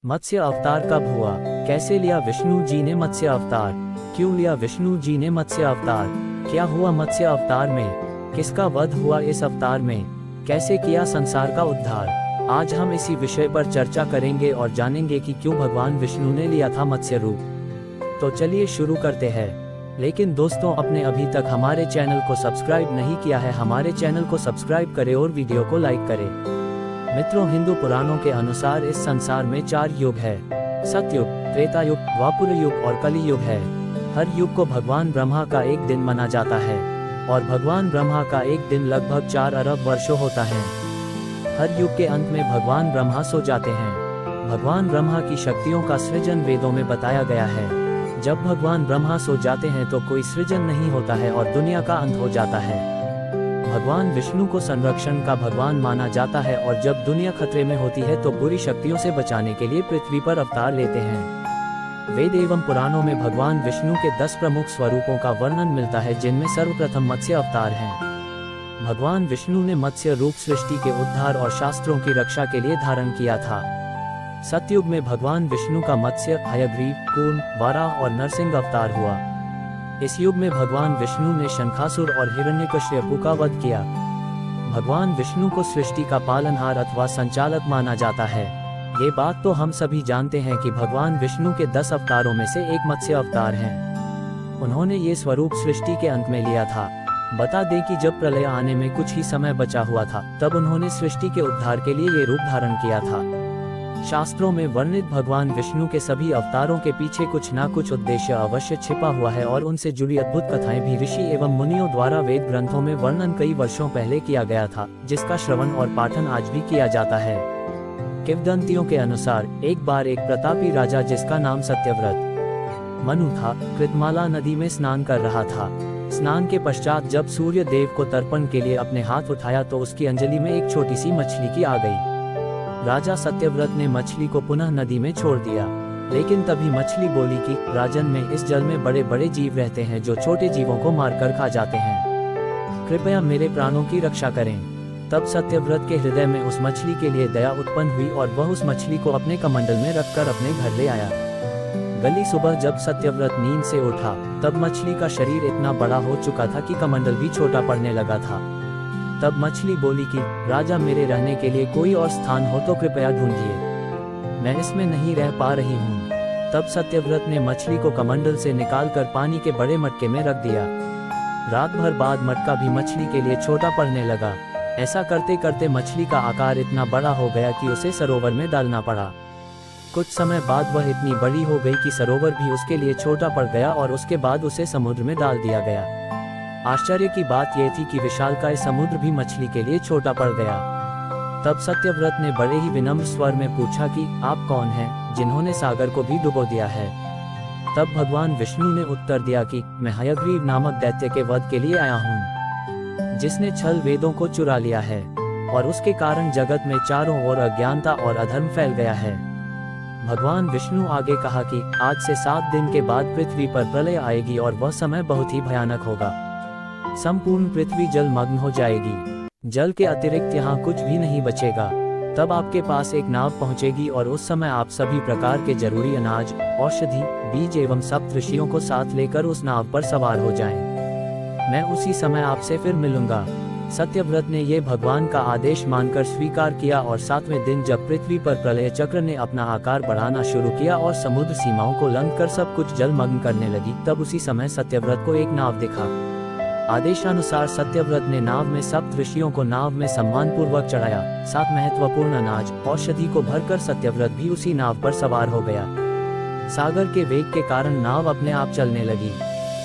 मत्स्य अवतार कब हुआ? कैसे लिया विष्णु जी ने मत्स्य अवतार? क्यों लिया विष्णु जी ने मत्स्य अवतार? क्या हुआ मत्स्य अवतार में? किसका वध हुआ इस अवतार में? कैसे किया संसार का उद्धार? आज हम इसी विषय पर चर्चा करेंगे और जानेंगे कि क्यों भगवान विष्णु ने लिया था मत्स्य रूप। तो चलिए शुरू करते हैं। लेकिन दोस्तों, आपने अभी तक हमारे चैनल को सब्सक्राइब नहीं किया है, हमारे चैनल को सब्सक्राइब करें और वीडियो को लाइक करें। मित्रों, हिंदू पुराणों के अनुसार इस संसार में 4 युग है: सतयुग, त्रेता युग, द्वापर युग और कली युग है। हर युग को भगवान ब्रह्मा का एक दिन माना जाता है और भगवान ब्रह्मा का एक दिन लगभग 4 अरब वर्षों होता है। हर युग के अंत में भगवान ब्रह्मा सो जाते हैं। भगवान ब्रह्मा की शक्तियों का सृजन वेदों में बताया गया है। जब भगवान ब्रह्मा सो जाते हैं तो कोई सृजन नहीं होता है और दुनिया का अंत हो जाता है। भगवान विष्णु को संरक्षण का भगवान माना जाता है और जब दुनिया खतरे में होती है तो बुरी शक्तियों से बचाने के लिए पृथ्वी पर अवतार लेते हैं। वेद एवं पुराणों में भगवान विष्णु के 10 प्रमुख स्वरूपों का वर्णन मिलता है, जिनमें सर्वप्रथम मत्स्य अवतार हैं। भगवान विष्णु ने मत्स्य रूप सृष्टि के उद्धार और शास्त्रों की रक्षा के लिए धारण किया था। सतयुग में भगवान विष्णु का मत्स्य, हयग्रीव, कूर्म, वाराह और नरसिंह अवतार हुआ। इस युग में भगवान विष्णु ने शंखासुर और हिरण्यकश्यपु का वध किया। भगवान विष्णु को सृष्टि का पालनहार अथवा संचालक माना जाता है। ये बात तो हम सभी जानते हैं कि भगवान विष्णु के 10 अवतारों में से एक मत्स्य अवतार है। उन्होंने ये स्वरूप सृष्टि के अंत में लिया था। बता दें कि जब प्रलय आने में कुछ ही समय बचा हुआ था, तब उन्होंने सृष्टि के उद्धार के लिए ये रूप धारण किया था। शास्त्रों में वर्णित भगवान विष्णु के सभी अवतारों के पीछे कुछ ना कुछ उद्देश्य अवश्य छिपा हुआ है और उनसे जुड़ी अद्भुत कथाएं भी ऋषि एवं मुनियों द्वारा वेद ग्रंथों में वर्णन कई वर्षों पहले किया गया था, जिसका श्रवण और पाठन आज भी किया जाता है। किंवदंतियों के अनुसार एक बार एक प्रतापी राजा, जिसका नाम सत्यव्रत मनु था, कृतमाला नदी में स्नान कर रहा था। स्नान के पश्चात जब सूर्य देव को तर्पण के लिए अपने हाथ उठाया तो उसकी अंजलि में एक छोटी सी मछली की आ गई। राजा सत्यव्रत ने मछली को पुनः नदी में छोड़ दिया, लेकिन तभी मछली बोली कि राजन, में इस जल में बड़े बड़े जीव रहते हैं जो छोटे जीवों को मारकर खा जाते हैं। कृपया मेरे प्राणों की रक्षा करें। तब सत्यव्रत के हृदय में उस मछली के लिए दया उत्पन्न हुई और वह उस मछली को अपने कमंडल में रखकर अपने घर ले आया। गली सुबह जब सत्यव्रत नींद से उठा, तब मछली का शरीर इतना बड़ा हो चुका था कि कमंडल भी छोटा पड़ने लगा था। तब मछली बोली कि राजा, मेरे रहने के लिए कोई और स्थान हो तो कृपया ढूंढिए, मैं इसमें नहीं रह पा रही हूँ। तब सत्यव्रत ने मछली को कमंडल से निकालकर पानी के बड़े मटके में रख दिया। रात भर बाद मटका भी मछली के लिए छोटा पड़ने लगा। ऐसा करते करते मछली का आकार इतना बड़ा हो गया कि उसे सरोवर में डालना पड़ा। कुछ समय बाद वह इतनी बड़ी हो गई कि सरोवर भी उसके लिए छोटा पड़ गया और उसके बाद उसे समुद्र में डाल दिया गया। आश्चर्य की बात यह थी कि विशालकाय समुद्र भी मछली के लिए छोटा पड़ गया। तब सत्यव्रत ने बड़े ही विनम्र स्वर में पूछा कि आप कौन हैं, जिन्होंने सागर को भी डुबो दिया है? तब भगवान विष्णु ने उत्तर दिया कि मैं हयग्रीव नामक दैत्य के वध के लिए आया हूँ, जिसने छल वेदों को चुरा लिया है और उसके कारण जगत में चारों ओर अज्ञानता और अधर्म फैल गया है। भगवान विष्णु आगे कहा कि आज से 7 दिन के बाद पृथ्वी पर प्रलय आएगी और वह समय बहुत ही भयानक होगा। संपूर्ण पृथ्वी जलमग्न हो जाएगी। जल के अतिरिक्त यहाँ कुछ भी नहीं बचेगा। तब आपके पास एक नाव पहुँचेगी और उस समय आप सभी प्रकार के जरूरी अनाज, औषधि, बीज एवं सप्तऋषियों को साथ लेकर उस नाव पर सवार हो जाएं। मैं उसी समय आपसे फिर मिलूंगा। सत्यव्रत ने यह भगवान का आदेश मानकर स्वीकार किया और 7वें दिन जब पृथ्वी पर प्रलय चक्र ने अपना आकार बढ़ाना शुरू किया और समुद्र सीमाओं को लंघकर सब कुछ जलमग्न करने लगी, तब उसी समय सत्यव्रत को एक नाव दिखा। आदेशानुसार सत्यव्रत ने नाव में सप्त ऋषियों को नाव में सम्मान पूर्वक चढ़ाया। 7 महत्वपूर्ण अनाज, औषधि को भरकर सत्यव्रत भी उसी नाव पर सवार हो गया। सागर के वेग के कारण नाव अपने आप चलने लगी।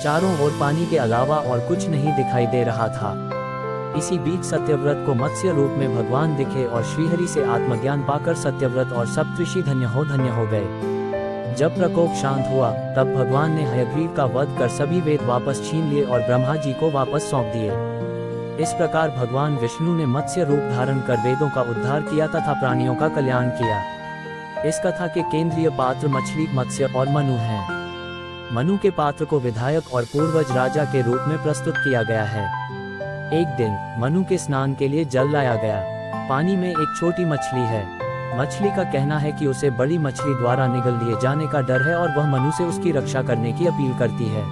चारों ओर पानी के अलावा और कुछ नहीं दिखाई दे रहा था। इसी बीच सत्यव्रत को मत्स्य रूप में भगवान दिखे और श्रीहरि से आत्मज्ञान पाकर सत्यव्रत और सप्तऋषि धन्य हो गए। जब प्रकोप शांत हुआ, तब भगवान ने हयग्रीव का वध कर सभी वेद वापस छीन लिए और ब्रह्मा जी को वापस सौंप दिए। इस प्रकार भगवान विष्णु ने मत्स्य रूप धारण कर वेदों का उद्धार किया तथा प्राणियों का कल्याण किया। इस कथा के केंद्रीय पात्र मछली, मत्स्य और मनु हैं। मनु के पात्र को विधायक और पूर्वज राजा के रूप में प्रस्तुत किया गया है। एक दिन मनु के स्नान के लिए जल लाया गया। पानी में एक छोटी मछली है। मछली का कहना है कि उसे बड़ी मछली द्वारा निगल लिए जाने का डर है और वह मनु से उसकी रक्षा करने की अपील करती है।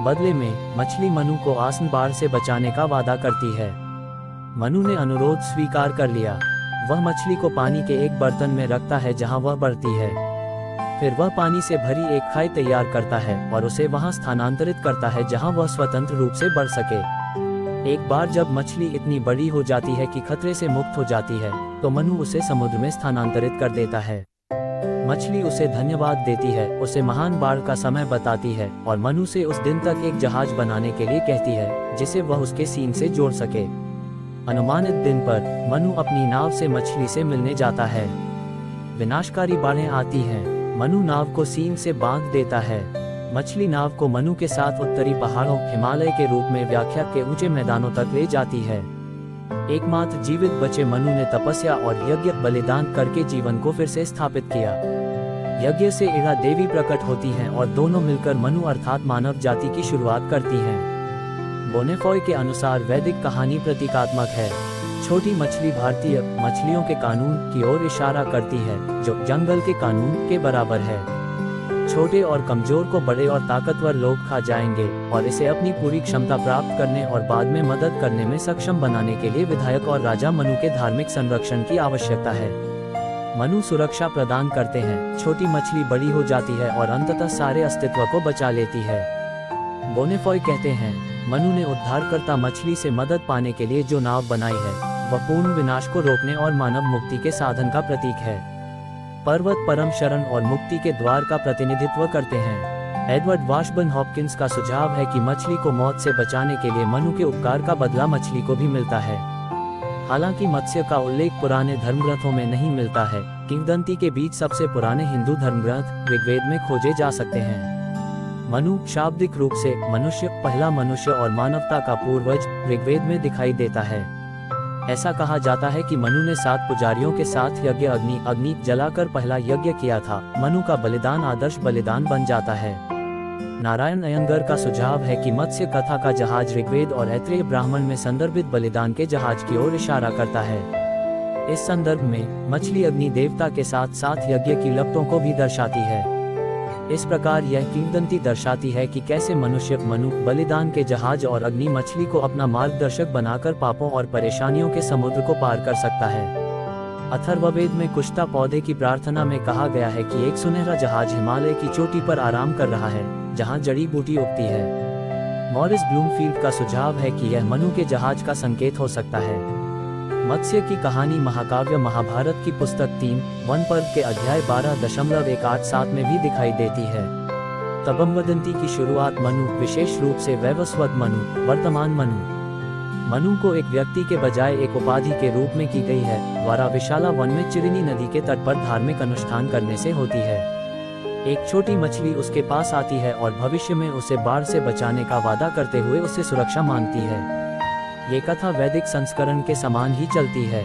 बदले में मछली मनु को आसन बाढ़ से बचाने का वादा करती है। मनु ने अनुरोध स्वीकार कर लिया। वह मछली को पानी के एक बर्तन में रखता है जहां वह बढ़ती है। फिर वह पानी से भरी एक खाई तैयार करता है और उसे वहां स्थानांतरित करता है जहां वह स्वतंत्र रूप से बढ़ सके। एक बार जब मछली इतनी बड़ी हो जाती है कि खतरे से मुक्त हो जाती है, तो मनु उसे समुद्र में स्थानांतरित कर देता है। मछली उसे धन्यवाद देती है, उसे महान बाढ़ का समय बताती है और मनु से उस दिन तक एक जहाज बनाने के लिए कहती है जिसे वह उसके सीन से जोड़ सके। अनुमानित दिन पर मनु अपनी नाव से मछली से मिलने जाता है। विनाशकारी बाढ़ें आती हैं। मनु नाव को सीन से बांध देता है। मछली नाव को मनु के साथ उत्तरी पहाड़ों हिमालय के रूप में व्याख्या के ऊंचे मैदानों तक ले जाती है। एकमात्र जीवित बचे मनु ने तपस्या और यज्ञ बलिदान करके जीवन को फिर से स्थापित किया। यज्ञ से इड़ा देवी प्रकट होती हैं और दोनों मिलकर मनु अर्थात मानव जाति की शुरुआत करती हैं। बोनेफॉय के अनुसार वैदिक कहानी प्रतीकात्मक है। छोटी मछली भारतीय मछलियों के कानून की ओर इशारा करती है जो जंगल के कानून के बराबर है। छोटे और कमजोर को बड़े और ताकतवर लोग खा जाएंगे और इसे अपनी पूरी क्षमता प्राप्त करने और बाद में मदद करने में सक्षम बनाने के लिए विधायक और राजा मनु के धार्मिक संरक्षण की आवश्यकता है। मनु सुरक्षा प्रदान करते हैं। छोटी मछली बड़ी हो जाती है और अंततः सारे अस्तित्व को बचा लेती है। बोनेफॉय कहते हैं, मनु ने उद्धारकर्ता मछली से मदद पाने के लिए जो नाव बनाई है वह पूर्ण विनाश को रोकने और मानव मुक्ति के साधन का प्रतीक है। पर्वत परम शरण और मुक्ति के द्वार का प्रतिनिधित्व करते हैं। एडवर्ड वाशबर्न हॉपकिंस का सुझाव है कि मछली को मौत से बचाने के लिए मनु के उपकार का बदला मछली को भी मिलता है। हालांकि मत्स्य का उल्लेख पुराने धर्मग्रंथों में नहीं मिलता है, किंवदंती के बीच सबसे पुराने हिंदू धर्मग्रंथ ऋग्वेद में खोजे जा सकते हैं। मनु शाब्दिक रूप से मनुष्य, पहला मनुष्य और मानवता का पूर्वज ऋग्वेद में दिखाई देता है। ऐसा कहा जाता है कि मनु ने 7 पुजारियों के साथ यज्ञ अग्नि जलाकर पहला यज्ञ किया था। मनु का बलिदान आदर्श बलिदान बन जाता है। नारायण अयंगर का सुझाव है कि मत्स्य कथा का जहाज ऋग्वेद और ऐत्रेय ब्राह्मण में संदर्भित बलिदान के जहाज की ओर इशारा करता है। इस संदर्भ में मछली अग्नि देवता के साथ साथ यज्ञ की लपटों को भी दर्शाती है। इस प्रकार यह किंवदंती दर्शाती है कि कैसे मनुष्य मनु बलिदान के जहाज और अग्नि मछली को अपना मार्गदर्शक बनाकर पापों और परेशानियों के समुद्र को पार कर सकता है। अथर्ववेद में कुश्ता पौधे की प्रार्थना में कहा गया है कि एक सुनहरा जहाज हिमालय की चोटी पर आराम कर रहा है जहां जड़ी बूटी उगती है। मॉरिस ब्लूमफील्ड का सुझाव है कि यह मनु के जहाज का संकेत हो सकता है। मत्स्य की कहानी महाकाव्य महाभारत की पुस्तक 3 वन पर्व के अध्याय 12.187 में भी दिखाई देती है। तबमवदंती की शुरुआत मनु, विशेष रूप से वैवस्वत मनु, वर्तमान मनु मनु को एक व्यक्ति के बजाय एक उपाधि के रूप में की गई है, द्वारा विशाला वन में चिरिनी नदी के तट पर धार्मिक अनुष्ठान करने से होती है। एक छोटी मछली उसके पास आती है और भविष्य में उसे बाढ़ से बचाने का वादा करते हुए उसे सुरक्षा मांगती है। ये कथा वैदिक संस्करण के समान ही चलती है।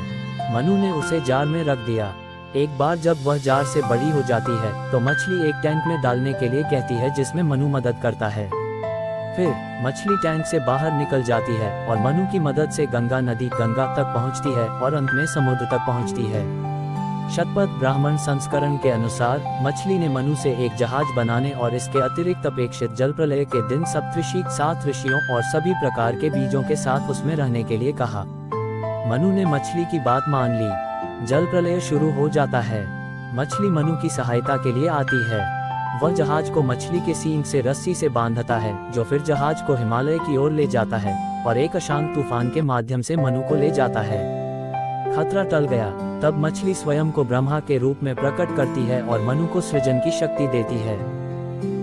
मनु ने उसे जार में रख दिया। एक बार जब वह जार से बड़ी हो जाती है तो मछली एक टैंक में डालने के लिए कहती है जिसमें मनु मदद करता है। फिर मछली टैंक से बाहर निकल जाती है और मनु की मदद से गंगा नदी गंगा तक पहुंचती है और अंत में समुद्र तक पहुंचती है। शतपथ ब्राह्मण संस्करण के अनुसार मछली ने मनु से एक जहाज बनाने और इसके अतिरिक्त अपेक्षित जल प्रलय के दिन सप्तऋषि 7 ऋषियों और सभी प्रकार के बीजों के साथ उसमें रहने के लिए कहा। मनु ने मछली की बात मान ली। जल प्रलय शुरू हो जाता है। मछली मनु की सहायता के लिए आती है। वह जहाज को मछली के सींग से रस्सी से बांधता है जो फिर जहाज को हिमालय की ओर ले जाता है और एक अशांत तूफान के माध्यम से मनु को ले जाता है। खतरा टल गया। तब मछली स्वयं को ब्रह्मा के रूप में प्रकट करती है और मनु को सृजन की शक्ति देती है।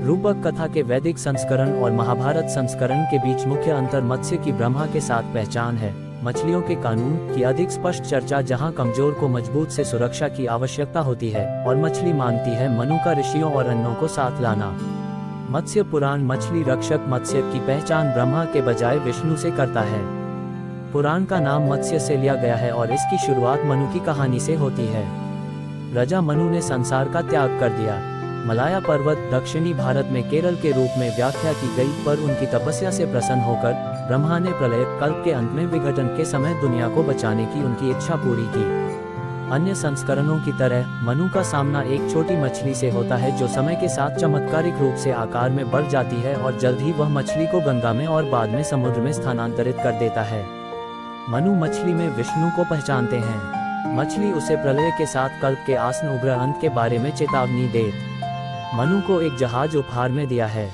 रूपक कथा के वैदिक संस्करण और महाभारत संस्करण के बीच मुख्य अंतर मत्स्य की ब्रह्मा के साथ पहचान है। मछलियों के कानून की अधिक स्पष्ट चर्चा जहां कमजोर को मजबूत से सुरक्षा की आवश्यकता होती है और मछली मांगती है मनु का ऋषियों और अन्यों को साथ लाना। मत्स्य पुराण मछली रक्षक मत्स्य की पहचान ब्रह्मा के बजाय विष्णु से करता है। पुराण का नाम मत्स्य से लिया गया है और इसकी शुरुआत मनु की कहानी से होती है। राजा मनु ने संसार का त्याग कर दिया। मलाया पर्वत दक्षिणी भारत में केरल के रूप में व्याख्या की गई, पर उनकी तपस्या से प्रसन्न होकर ब्रह्मा ने प्रलय कल्प के अंत में विघटन के समय दुनिया को बचाने की उनकी इच्छा पूरी की। अन्य संस्करणों की तरह मनु का सामना एक छोटी मछली से होता है जो समय के साथ चमत्कारिक रूप से आकार में बढ़ जाती है और जल्द ही वह मछली को गंगा में और बाद में समुद्र में स्थानांतरित कर देता है। मनु मछली में विष्णु को पहचानते हैं। मछली उसे प्रलय के साथ कल्प के आसन उग्र अंत के बारे में चेतावनी देत मनु को एक जहाज उपहार में दिया है।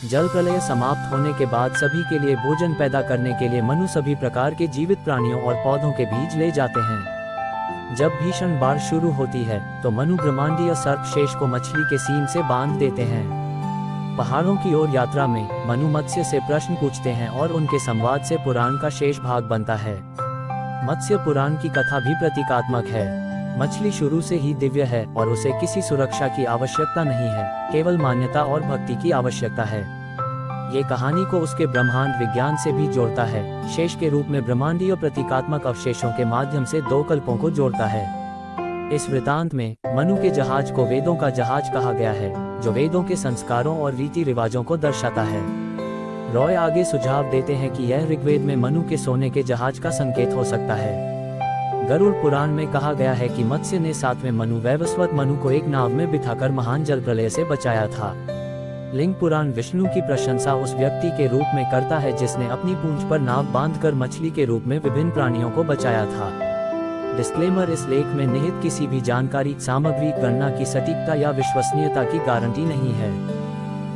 जल प्रलय समाप्त होने के बाद सभी के लिए भोजन पैदा करने के लिए मनु सभी प्रकार के जीवित प्राणियों और पौधों के बीज ले जाते हैं। जब भीषण बाढ़ शुरू होती है तो मनु ब्रह्मांडीय सर्प शेष को मछली के सींग से बांध देते हैं। पहाड़ों की ओर यात्रा में मनु मत्स्य से प्रश्न पूछते हैं और उनके संवाद से पुराण का शेष भाग बनता है। मत्स्य पुराण की कथा भी प्रतीकात्मक है। मछली शुरू से ही दिव्य है और उसे किसी सुरक्षा की आवश्यकता नहीं है, केवल मान्यता और भक्ति की आवश्यकता है। ये कहानी को उसके ब्रह्मांड विज्ञान से भी जोड़ता है। शेष के रूप में ब्रह्मांडीय प्रतीकात्मक अवशेषों के माध्यम से दो कल्पों को जोड़ता है। इस वृतांत में मनु के जहाज को वेदों का जहाज कहा गया है, जो वेदों के संस्कारों और रीति रिवाजों को दर्शाता है। रॉय आगे सुझाव देते हैं कि यह ऋग्वेद में मनु के सोने के जहाज का संकेत हो सकता है। गरुड़ पुराण में कहा गया है कि मत्स्य ने 7वें मनु वैवस्वत मनु को एक नाव में बिठाकर महान जल प्रलय से बचाया था। लिंग पुराण विष्णु की प्रशंसा उस व्यक्ति के रूप में करता है जिसने अपनी पूंछ पर नाव बांधकर मछली के रूप में विभिन्न प्राणियों को बचाया था। डिस्क्लेमर: इस लेख में निहित किसी भी जानकारी, सामग्री, गणना की सटीकता या विश्वसनीयता की गारंटी नहीं है।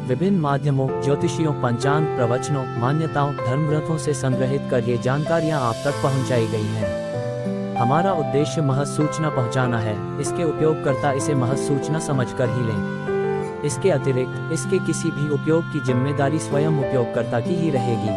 विभिन्न माध्यमों, ज्योतिषियों, पंचांग, प्रवचनों, मान्यताओं, धर्मग्रंथों से संग्रहित कर ये जानकारियाँ आप तक पहुँचाई गई हैं। हमारा उद्देश्य महज सूचना पहुँचाना है, इसके उपयोगकर्ता इसे महज सूचना समझकर ही लें। इसके अतिरिक्त इसके किसी भी उपयोग की जिम्मेदारी स्वयं उपयोगकर्ता की ही रहेगी।